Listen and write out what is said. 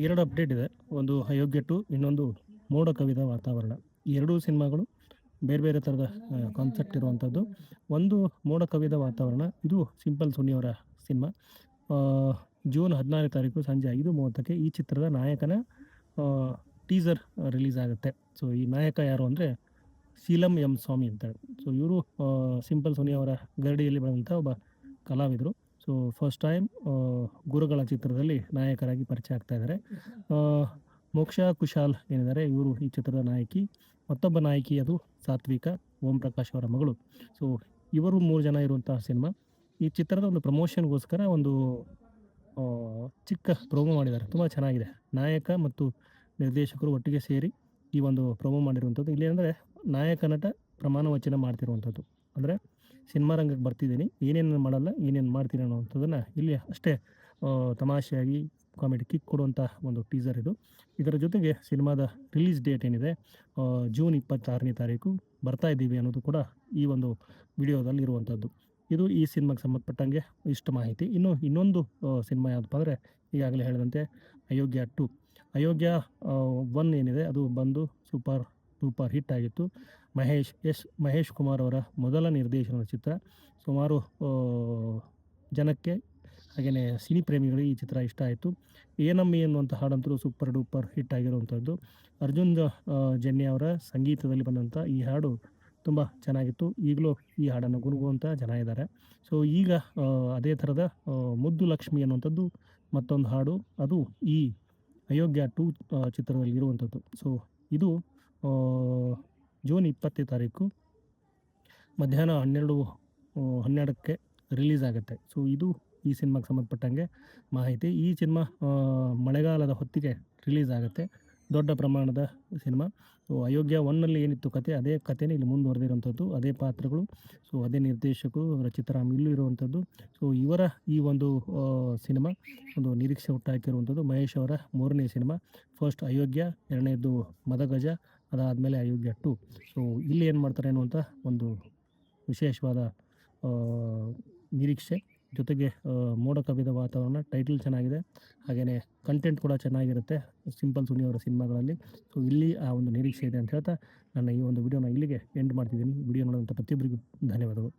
2 update ಇದೆ. ಒಂದು ಅಯೋಗ್ಯ 2 ಇನ್ನೊಂದು ಮೋಡ ಕವಿದ ವಾತಾವರಣ. ಈ ಎರಡೂ ಸಿನಿಮಾಗಳು ಬೇರೆ ಬೇರೆ ಥರದ ಕಾನ್ಸೆಪ್ಟ್ ಇರುವಂಥದ್ದು. ಒಂದು ಮೋಡ ಕವಿದ ವಾತಾವರಣ ಇದು ಸಿಂಪಲ್ ಸುನಿಯವರ ಸಿನಿಮಾ. ಜೂನ್ 16ನೇ ತಾರೀಕು ಸಂಜೆ 5:30ಕ್ಕೆ ಈ ಚಿತ್ರದ ನಾಯಕನ ಟೀಸರ್ ರಿಲೀಸ್ ಆಗುತ್ತೆ. ಸೊ ಈ ನಾಯಕ ಯಾರು ಅಂದರೆ ಶೀಲಂ ಎಂ ಸ್ವಾಮಿ ಅಂತೇಳಿ. ಸೊ ಇವರು ಸಿಂಪಲ್ ಸುನಿಯವರ ಗರಡಿಯಲ್ಲಿ ಬೆಳೆದಂಥ ಒಬ್ಬ ಕಲಾವಿದರು. ಸೊ ಫಸ್ಟ್ ಟೈಮ್ ಗುರುಗಳ ಚಿತ್ರದಲ್ಲಿ ನಾಯಕರಾಗಿ ಪರಿಚಯ ಆಗ್ತಾ ಇದ್ದಾರೆ. ಮೋಕ್ಷಾ ಕುಶಾಲ್ ಏನಿದ್ದಾರೆ ಇವರು ಈ ಚಿತ್ರದ ನಾಯಕಿ. ಮತ್ತೊಬ್ಬ ನಾಯಕಿ ಅದು ಸಾತ್ವಿಕ, ಓಂ ಪ್ರಕಾಶ್ ಅವರ ಮಗಳು. ಸೊ ಇವರು 3 ಜನ ಇರುವಂತಹ ಸಿನಿಮಾ. ಈ ಚಿತ್ರದ ಒಂದು ಪ್ರಮೋಷನ್ಗೋಸ್ಕರ ಒಂದು ಚಿಕ್ಕ ಪ್ರೊಮೋ ಮಾಡಿದ್ದಾರೆ. ತುಂಬ ಚೆನ್ನಾಗಿದೆ. ನಾಯಕ ಮತ್ತು ನಿರ್ದೇಶಕರು ಒಟ್ಟಿಗೆ ಸೇರಿ ಈ ಒಂದು ಪ್ರೊಮೋ ಮಾಡಿರುವಂಥದ್ದು. ಇಲ್ಲಿ ಅಂದರೆ ನಾಯಕ ನಟ ಪ್ರಮಾಣ ವಚನ ಮಾಡ್ತಿರುವಂಥದ್ದು. ಅಂದರೆ ಸಿನಿಮಾ ರಂಗಕ್ಕೆ ಬರ್ತಿದ್ದೀನಿ, ಏನೇನು ಮಾಡಲ್ಲ, ಏನೇನು ಮಾಡ್ತೀನಿ ಅನ್ನೋವಂಥದ್ದನ್ನು ಇಲ್ಲಿ ಅಷ್ಟೇ ತಮಾಷೆಯಾಗಿ ಕಾಮಿಡಿ ಕಿಕ್ ಕೊಡುವಂಥ ಒಂದು ಟೀಸರ್ ಇದು. ಇದರ ಜೊತೆಗೆ ಸಿನಿಮಾದ ರಿಲೀಸ್ ಡೇಟ್ ಏನಿದೆ ಜೂನ್ 26ನೇ ತಾರೀಕು ಬರ್ತಾ ಇದ್ದೀವಿ ಅನ್ನೋದು ಕೂಡ ಈ ಒಂದು ವಿಡಿಯೋದಲ್ಲಿ ಇರುವಂಥದ್ದು. ಇದು ಈ ಸಿನಿಮಾಗೆ ಸಂಬಂಧಪಟ್ಟಂಗೆ ಇಷ್ಟು ಮಾಹಿತಿ. ಇನ್ನೊಂದು ಸಿನಿಮಾ ಯಾವುದಪ್ಪ ಅಂದರೆ ಈಗಾಗಲೇ ಹೇಳಿದಂತೆ ಅಯೋಗ್ಯ 2. ಅಯೋಗ್ಯ 1 ಏನಿದೆ ಅದು ಬಂದು ಸೂಪರ್ ಡೂಪರ್ ಹಿಟ್ ಆಗಿತ್ತು. ಮಹೇಶ್ ಕುಮಾರ್ ಅವರ ಮೊದಲ ನಿರ್ದೇಶನದ ಚಿತ್ರ. ಸುಮಾರು ಜನಕ್ಕೆ ಹಾಗೆಯೇ ಸಿನಿ ಪ್ರೇಮಿಗಳಿಗೆ ಈ ಚಿತ್ರ ಇಷ್ಟ ಆಯಿತು. ಏನಮ್ಮಿ ಅನ್ನುವಂಥ ಹಾಡಂತೂ ಸೂಪರ್ ಡೂಪರ್ ಹಿಟ್ ಆಗಿರುವಂಥದ್ದು. ಅರ್ಜುನ್ ಜನ್ಯ ಅವರ ಸಂಗೀತದಲ್ಲಿ ಬಂದಂಥ ಈ ಹಾಡು ತುಂಬ ಚೆನ್ನಾಗಿತ್ತು. ಈಗಲೂ ಈ ಹಾಡನ್ನು ಗುನುಗುವಂಥ ಜನ ಇದ್ದಾರೆ. ಸೊ ಈಗ ಅದೇ ಥರದ ಮುದ್ದು ಲಕ್ಷ್ಮಿ ಅನ್ನುವಂಥದ್ದು ಮತ್ತೊಂದು ಹಾಡು, ಅದು ಈ ಅಯೋಗ್ಯ 2 ಚಿತ್ರದಲ್ಲಿ ಇರುವಂಥದ್ದು. ಸೊ ಇದು ಜೂನ್ 20ನೇ ತಾರೀಕು ಮಧ್ಯಾಹ್ನ 12:12ಕ್ಕೆ ರಿಲೀಸ್ ಆಗುತ್ತೆ. ಸೊ ಇದು ಈ ಸಿನಿಮಾಗೆ ಸಂಬಂಧಪಟ್ಟಂಗೆ ಮಾಹಿತಿ. ಈ ಸಿನಿಮಾ ಮಳೆಗಾಲದ ಹೊತ್ತಿಗೆ ರಿಲೀಸ್ ಆಗುತ್ತೆ. ದೊಡ್ಡ ಪ್ರಮಾಣದ ಸಿನಿಮಾ. ಸೊ ಅಯೋಗ್ಯ 1ನಲ್ಲಿ ಏನಿತ್ತು ಕತೆ, ಅದೇ ಕಥೆನೇ ಇಲ್ಲಿ ಮುಂದುವರೆದಿರುವಂಥದ್ದು. ಅದೇ ಪಾತ್ರಗಳು, ಸೊ ಅದೇ ನಿರ್ದೇಶಕರು ರಚಿತಾರಾಮ್ ಇಲ್ಲೂ ಇರುವಂಥದ್ದು. ಸೊ ಇವರ ಈ ಒಂದು ಸಿನಿಮಾ ಒಂದು ನಿರೀಕ್ಷೆ ಹುಟ್ಟಾಕಿರುವಂಥದ್ದು. ಮಹೇಶ್ ಅವರ 3ನೇ ಸಿನಿಮಾ. ಫಸ್ಟ್ ಅಯೋಗ್ಯ, 2ನೇದು ಮದಗಜ, ಅದಾದಮೇಲೆ ಅಯೋಗ್ಯ 2. ಸೊ ಇಲ್ಲಿ ಏನು ಮಾಡ್ತಾರೆ ಅನ್ನುವಂಥ ಒಂದು ವಿಶೇಷವಾದ ನಿರೀಕ್ಷೆ. ಜೊತೆಗೆ ಮೋಡ ಕವಿದ ವಾತಾವರಣ ಟೈಟಲ್ ಚೆನ್ನಾಗಿದೆ. ಹಾಗೆಯೇ ಕಂಟೆಂಟ್ ಕೂಡ ಚೆನ್ನಾಗಿರುತ್ತೆ ಸಿಂಪಲ್ ಸುನಿಯವರ ಸಿನಿಮಾಗಳಲ್ಲಿ. ಸೊ ಇಲ್ಲಿ ಆ ಒಂದು ನಿರೀಕ್ಷೆ ಇದೆ ಅಂತ ಹೇಳ್ತಾ ನನ್ನ ಈ ಒಂದು ವಿಡಿಯೋನ ಇಲ್ಲಿಗೆ ಎಂಡ್ ಮಾಡ್ತಿದ್ದೀನಿ. ವಿಡಿಯೋ ನೋಡಿದಂಥ ಪ್ರತಿಯೊಬ್ಬರಿಗೂ ಧನ್ಯವಾದಗಳು.